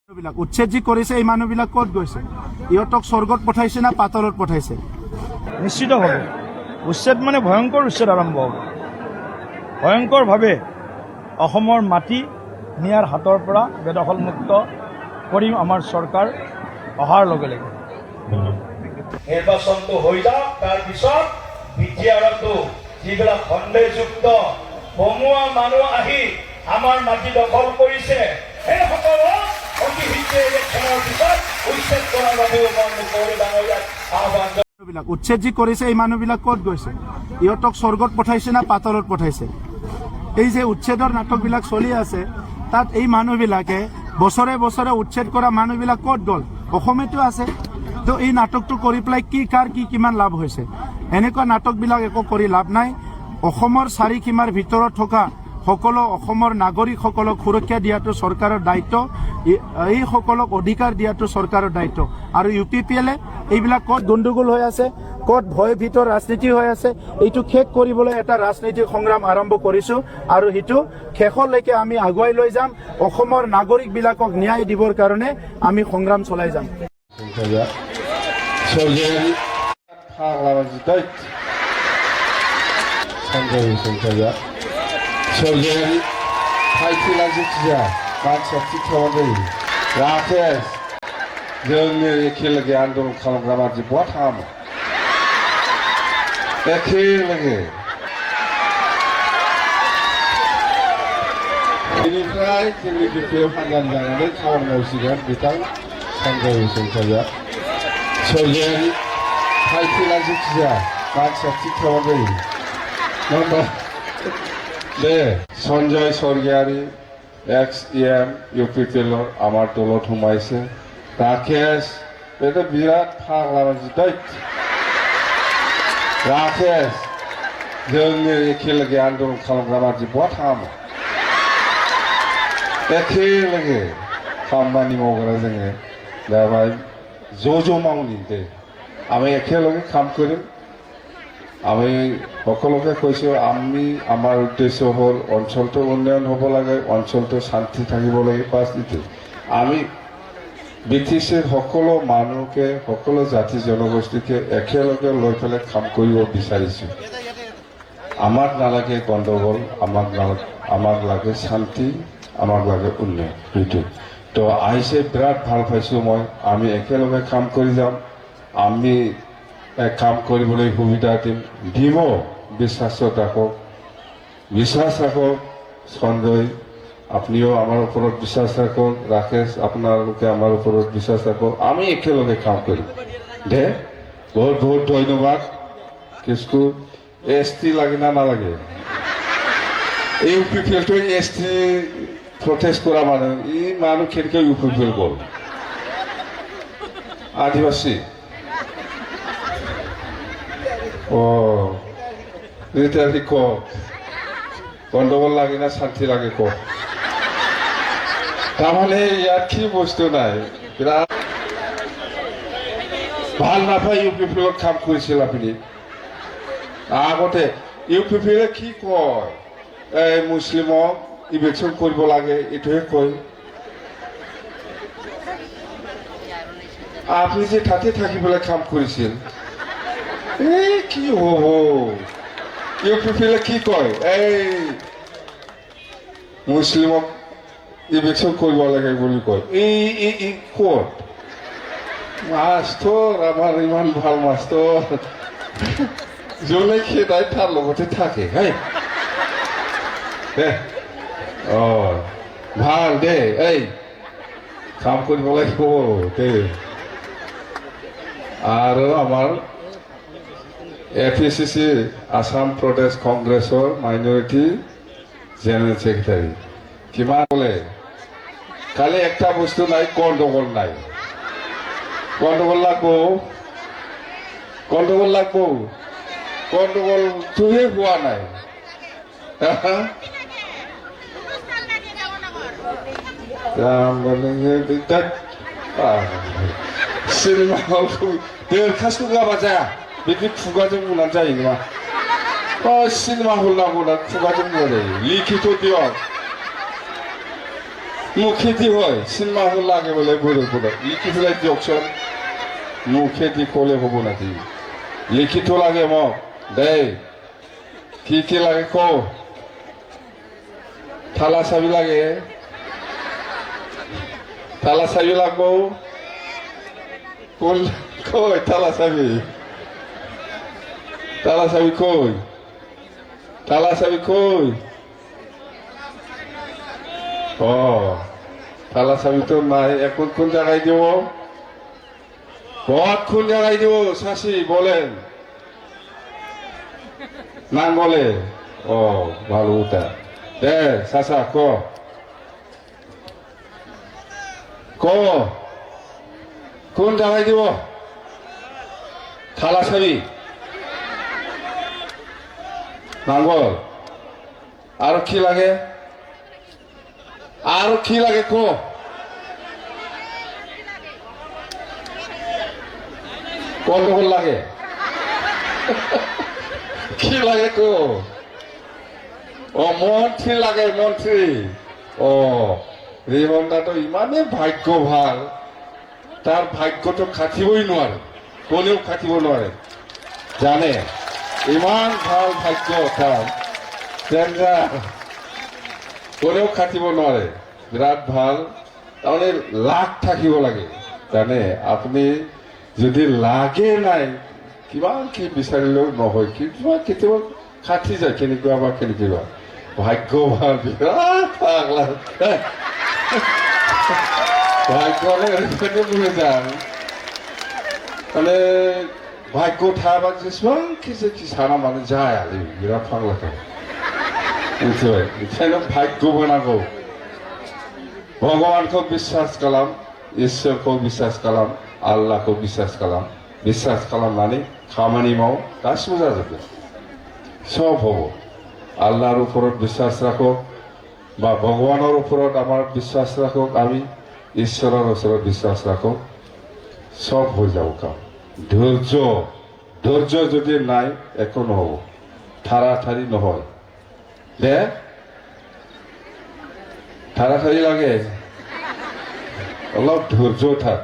উচ্ছেদ যি কৰিছে এই মানুহবিলাক ক'ত গৈছে? ইহঁতক স্বৰ্গত পঠাইছে না পাতলত পঠাইছে? নিশ্চিত হ'ব উচ্ছেদ মানে ভয়ংকৰ উচ্ছেদ আৰম্ভ হ'ব। ভয়ংকৰভাৱে অসমৰ মাটি নিয়াৰ হাতৰ পৰা বেদখলমুক্ত কৰিম আমাৰ চৰকাৰ অহাৰ লগে লগে। নিৰ্বাচনটো হৈ যাওক, তাৰপিছত বিটিআৰতো যিবিলাক সন্দেহযুক্ত বমুৱা মানুহ আহি আমাৰ মাটি দখল কৰিছে সেইসকলক অতি শীঘ্ৰে ইলেকশ্যনৰ পিছত উচ্ছেদ কৰাৰ বাবেও মই মুকলি ডাঙৰীয়াক আহ্বান জনাইছো। উচ্ছেদ যি কৰিছে এই মানুহবিলাক ক'ত গৈছে? ইহঁতক স্বৰ্গত পঠাইছে না পাতলত পঠাইছে? এই যে উচ্ছেদৰ নাটকবিলাক চলি আছে তাত এই মানুহবিলাকে বছৰে বছৰে উচ্ছেদ কৰা মানুহবিলাক ক'ত গ'ল? অসমতো আছে। তো এই নাটকটো কৰি পেলাই কি কাৰ কি কিমান লাভ হৈছে? এনেকুৱা নাটকবিলাক একো কৰি লাভ নাই। অসমৰ চাৰিসীমাৰ ভিতৰত থকা সকলো অসমৰ নাগৰিকসকলক সুৰক্ষা দিয়াটো চৰকাৰৰ দায়িত্ব, এইসকলক অধিকাৰ দিয়াটো চৰকাৰৰ দায়িত্ব। আৰু UPPL এইবিলাক ক'ত গণ্ডগোল হৈ আছে, ক'ত ভয় ভীতৰ ৰাজনীতি হৈ আছে, এইটো শেষ কৰিবলৈ এটা ৰাজনৈতিক সংগ্ৰাম আৰম্ভ কৰিছোঁ আৰু সেইটো শেষলৈকে আমি আগুৱাই লৈ যাম। অসমৰ নাগৰিকবিলাকক ন্যায় দিবৰ কাৰণে আমি সংগ্ৰাম চলাই যাম। Soljeri Haiti'la zikja Mansa Titovandari Rakesh जोंनि एखेलगे आन्दलन खालामग्रा मानसि बहा थाङामोन एखेलगे बेनिफ्राय जोंनि बिपिएफ हान्जानि जानानै खामानि मावसिगोन बिथां सन्जय बसुमतारिया सोरजियारि हाइटि'ला जिखिजाया मानसिया थिग खालामजायो नङा होमबा दे सन्जय स्वर्गियारि XEM UPPL আমার দলত সোমাইছে রাকেশ এটা বিরাট ফাগলা মানসি दैत রাকেশ जोंनि एखेलगे आन्दलन खालामग्रा मानसि बहा थाङामोन एखेलगे खामानि मावग्रा जोङो दा भाई ज' मावनि दे আমি একেলগে কাম কৰিম আমি সকলোকে কৈছোঁ আমি আমাৰ উদ্দেশ্য হ'ল অঞ্চলটো উন্নয়ন হ'ব লাগে অঞ্চলটো শান্তি থাকিব লাগে পাঁচদিনটো আমি BTCৰ সকলো মানুহকে সকলো জাতি জনগোষ্ঠীকে একেলগে লৈ পেলাই কাম কৰিব বিচাৰিছোঁ আমাক নালাগে গণ্ডগোল আমাক লাগে শান্তি আমাক লাগে উন্নয়ন সেইটো তো আহিছে বিৰাট ভাল পাইছোঁ মই আমি একেলগে কাম কৰি যাম আমি কাম কৰিবলৈ সুবিধা দিব বিশ্বাস ৰাখক সঞ্জয় আপনিও আমাৰ ওপৰত বিশ্বাস ৰাখক ৰাকেশ আপোনালোকে আমাৰ ওপৰত বিশ্বাস ৰাখক আমি একেলগে কাম কৰিম দে বহুত বহুত ধন্যবাদ কিছু ST লাগে না নালাগে এই UPPLটো ST প্ৰটেষ্ট কৰা মানুহ ই মানুহ কেনেকৈ UPPL গ'ল আদিবাসী রিটারি ক গন্ডগোল লাগে না শান্তি লাগে ক তারমানে ইয়ার কি বস্তু নাই বিরাট ভাল নাপায় UPPL কাম কৰিছিল আপুনি আগতে UPPL কি কয় এই মুছলিমক ইলেকশ্যন কৰিব লাগে এইটোহে কয় আপুনি যে তাতে থাকি পেলাই কাম কৰিছিল কি হব UPPL কি কয় এই মুছলিমক ইলেকশ্যন কৰিব লাগে বুলি কয় এই ক'ত মাষ্টৰ আমাৰ ইমান ভাল মাষ্টৰ যোনে খেদাই তাৰ লগতে থাকে হেই দে ভাল দে এই কাম কৰিব লাগিব দে আৰু আমাৰ APCC আসাম প্ৰদেশ কংগ্ৰেছৰ মাইনৰিটি জেনেৰেল ছেক্ৰেটাৰী কিমান বোলে খালি একটা বস্তু নাই গণ্ডগোল নাই গণ্ডগোল লাগবো গণ্ডগোলটোহে হোৱা নাই सिनेमा हलखौ देरखासखौ गाबा जाया बिदि खुगाजों बुंनानै जायो नङा सिनेमा हल नांगौ ना खुगाजों बुंनाय जायो लिखित दिय মুখেদি হয় চিনেমা হল লাগে বোলে বৈরপুরে লিখি পেলাই দিয়কচোন মুখেদি কলে হব নাকি লিখিত লাগে মোক দেই কি লাগে ক থালা চাবি লাগে থালা চাবি লাগব কোন কই থালা চাবি কই থালা চাবি কই ও থালা চাবি তো নাই এখন কোন জায়গায় দিব কোন জায়গায় দিব শাসি বলেন নাম বলে ও ভালো ওটা দে চাচা ক কোন জায়গায় দিব থালা চাবি নাঙ্গল আর কি লাগে কল লাগে কি লাগে ও মন্ত্রী লাগে মন্ত্রী ও রিমনদাটো ইমানে ভাগ্য ভাল তার ভাগ্যটো খাটিবই নোৱাৰে কোনেও খাটিব নোৱাৰে জানে ইমান ভাল ভাগ্য তাৰ ডেঞ্জাৰ কোনেও খাটিব নোৱাৰে বিৰাট ভাল তাৰমানে লাখ থাকিব লাগে জানে আপুনি যদি লাগে নাই কিমান কি বিচাৰিলেও নহয় কেতিয়াবা খাটি যায় কেনেকুৱা ভাগ্য ভাল বিৰাট পাগলা ভাগ্যৰে ওইখানে বলে যান মানে ভাগ্য থাকবা যেসবাं কি সারা মানে যায় আর বিরাট পাগলা বুঝতে এখানে ভাগ্য বানাবো ভগবানকে বিশ্বাস কালাম ঈশ্বরকে বিশ্বাস কালাম আল্লাহকে বিশ্বাস কালাম মানে খামানি মাও গাছ যাবে সব হব আল্লাহর উপরত বিশ্বাস রাখো বা ভগবানের উপরত আমার বিশ্বাস রাখো আমি ঈশ্বরের ওপৰত বিশ্বাস রাখো সব হয়ে যাব কাম ধৈর্য যদি নাই একো নহব ঠাড়াঠাড়ি নহয় দে ঠাড়াঠাড়ি লাগে অলপ ধৈর্য থাক